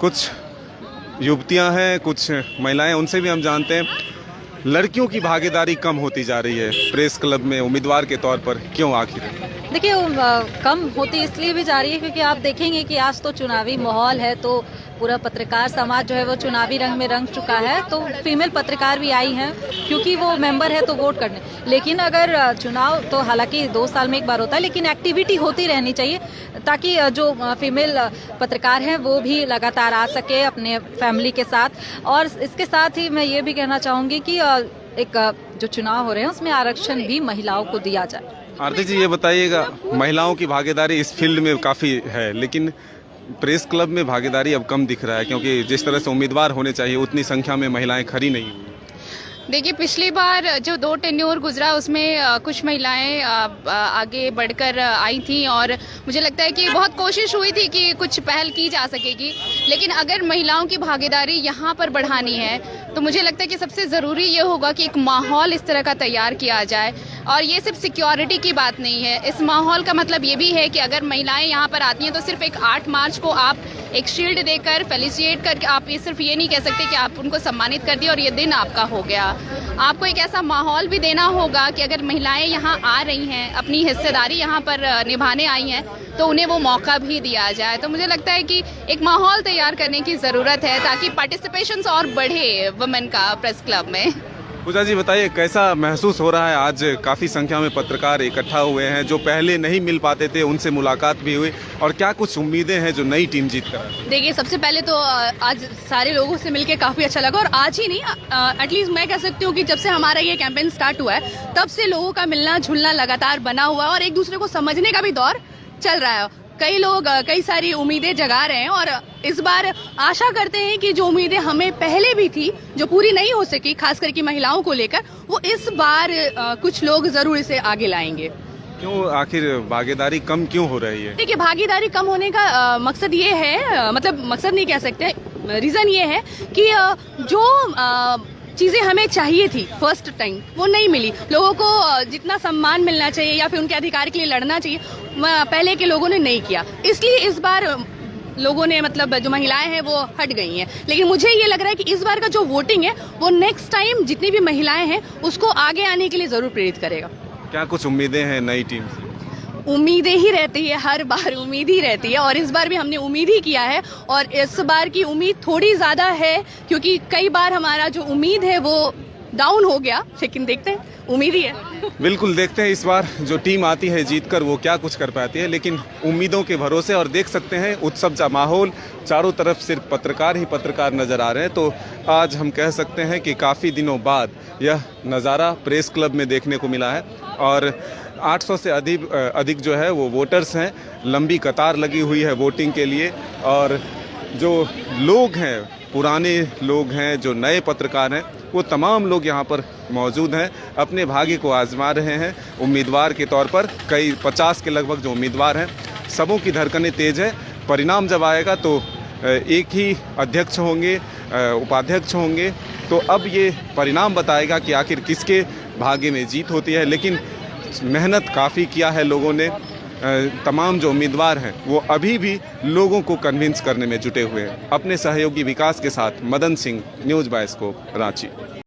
कुछ युवतियां हैं, कुछ महिलाएं, उनसे भी हम जानते हैं लड़कियों की भागीदारी कम होती जा रही है प्रेस क्लब में उम्मीदवार के तौर पर। क्यों आखिर? देखिए कम होती इसलिए भी जा रही है क्योंकि आप देखेंगे कि आज तो चुनावी माहौल है, तो पूरा पत्रकार समाज जो है वो चुनावी रंग में रंग चुका है। तो फीमेल पत्रकार भी आई हैं क्योंकि वो मेंबर है तो वोट करने। लेकिन अगर चुनाव तो हालांकि 2 साल में एक बार होता है, लेकिन एक्टिविटी होती रहनी चाहिए ताकि जो फीमेल पत्रकार हैं वो भी लगातार आ सके अपने फैमिली के साथ। और इसके साथ ही मैं ये भी कहना चाहूँगी कि एक जो चुनाव हो रहे हैं उसमें आरक्षण भी महिलाओं को दिया जाए। आरती जी, ये बताइएगा, महिलाओं की भागीदारी इस फील्ड में काफ़ी है, लेकिन प्रेस क्लब में भागीदारी अब कम दिख रहा है क्योंकि जिस तरह से उम्मीदवार होने चाहिए उतनी संख्या में महिलाएं खड़ी नहीं हुई। देखिए, पिछली बार जो 2 टेन्योर गुजरा उसमें कुछ महिलाएं आगे बढ़कर आई थी और मुझे लगता है कि बहुत कोशिश हुई थी कि कुछ पहल की जा सकेगी। लेकिन अगर महिलाओं की भागीदारी यहाँ पर बढ़ानी है तो मुझे लगता है कि सबसे ज़रूरी ये होगा कि एक माहौल इस तरह का तैयार किया जाए। और ये सिर्फ सिक्योरिटी की बात नहीं है, इस माहौल का मतलब ये भी है कि अगर महिलाएं यहाँ पर आती हैं तो सिर्फ एक 8 मार्च को आप एक शील्ड देकर फेलिसिएट करके आप ये सिर्फ ये नहीं कह सकते कि आप उनको सम्मानित कर दिए और ये दिन आपका हो गया। आपको एक ऐसा माहौल भी देना होगा कि अगर महिलाएं यहाँ आ रही हैं, अपनी हिस्सेदारी यहाँ पर निभाने आई हैं, तो उन्हें वो मौका भी दिया जाए। तो मुझे लगता है कि एक माहौल तैयार करने की ज़रूरत है ताकि पार्टिसिपेशन और बढ़े वुमेन का प्रेस क्लब में। पूजा जी, बताइए कैसा महसूस हो रहा है? आज काफ़ी संख्या में पत्रकार इकट्ठा हुए हैं जो पहले नहीं मिल पाते थे, उनसे मुलाकात भी हुई, और क्या कुछ उम्मीदें हैं जो नई टीम जीत कर? देखिए, सबसे पहले तो आज सारे लोगों से मिलकर काफ़ी अच्छा लगा। और आज ही नहीं, एटलीस्ट मैं कह सकती हूँ कि जब से हमारा ये कैंपेन स्टार्ट हुआ है तब से लोगों का मिलना जुलना लगातार बना हुआ है और एक दूसरे को समझने का भी दौर चल रहा है। कई लोग कई सारी उम्मीदें जगा रहे हैं और इस बार आशा करते हैं कि जो उम्मीदें हमें पहले भी थी जो पूरी नहीं हो सकी, खास करके महिलाओं को लेकर, वो इस बार कुछ लोग जरूर इसे आगे लाएंगे। क्यों आखिर भागीदारी कम क्यों हो रही है? देखिए, भागीदारी कम होने का मकसद ये है, मतलब मकसद नहीं कह सकते, रीज़न ये है कि जो चीज़ें हमें चाहिए थी फर्स्ट टाइम वो नहीं मिली। लोगों को जितना सम्मान मिलना चाहिए या फिर उनके अधिकार के लिए लड़ना चाहिए पहले के लोगों ने नहीं किया। इसलिए इस बार लोगों ने, मतलब जो महिलाएं हैं वो हट गई हैं। लेकिन मुझे ये लग रहा है कि इस बार का जो वोटिंग है वो नेक्स्ट टाइम जितनी भी महिलाएं हैं उसको आगे आने के लिए ज़रूर प्रेरित करेगा। क्या कुछ उम्मीदें हैं नई टीम से? उम्मीदें ही रहती है, हर बार उम्मीद ही रहती है और इस बार भी हमने उम्मीद ही किया है। और इस बार की उम्मीद थोड़ी ज़्यादा है क्योंकि कई बार हमारा जो उम्मीद है वो डाउन हो गया, लेकिन देखते हैं, उम्मीद ही है। बिल्कुल, देखते हैं इस बार जो टीम आती है जीतकर वो क्या कुछ कर पाती है, लेकिन उम्मीदों के भरोसे। और देख सकते हैं उत्सव का माहौल, चारों तरफ सिर्फ पत्रकार ही पत्रकार नज़र आ रहे हैं। तो आज हम कह सकते हैं कि काफ़ी दिनों बाद यह नज़ारा प्रेस क्लब में देखने को मिला है और 800 से अधिक जो है वो वोटर्स हैं। लंबी कतार लगी हुई है वोटिंग के लिए और जो लोग हैं, पुराने लोग हैं, जो नए पत्रकार हैं, वो तमाम लोग यहाँ पर मौजूद हैं, अपने भाग्य को आजमा रहे हैं उम्मीदवार के तौर पर। कई 50 के लगभग जो उम्मीदवार हैं, सबों की धड़कनें तेज़ है। परिणाम जब आएगा तो एक ही अध्यक्ष होंगे, उपाध्यक्ष होंगे, तो अब ये परिणाम बताएगा कि आखिर किसके भाग्य में जीत होती है। लेकिन मेहनत काफ़ी किया है लोगों ने। तमाम जो उम्मीदवार हैं वो अभी भी लोगों को कन्विंस करने में जुटे हुए हैं। अपने सहयोगी विकास के साथ मदन सिंह, न्यूज़ बायस्कोप, रांची।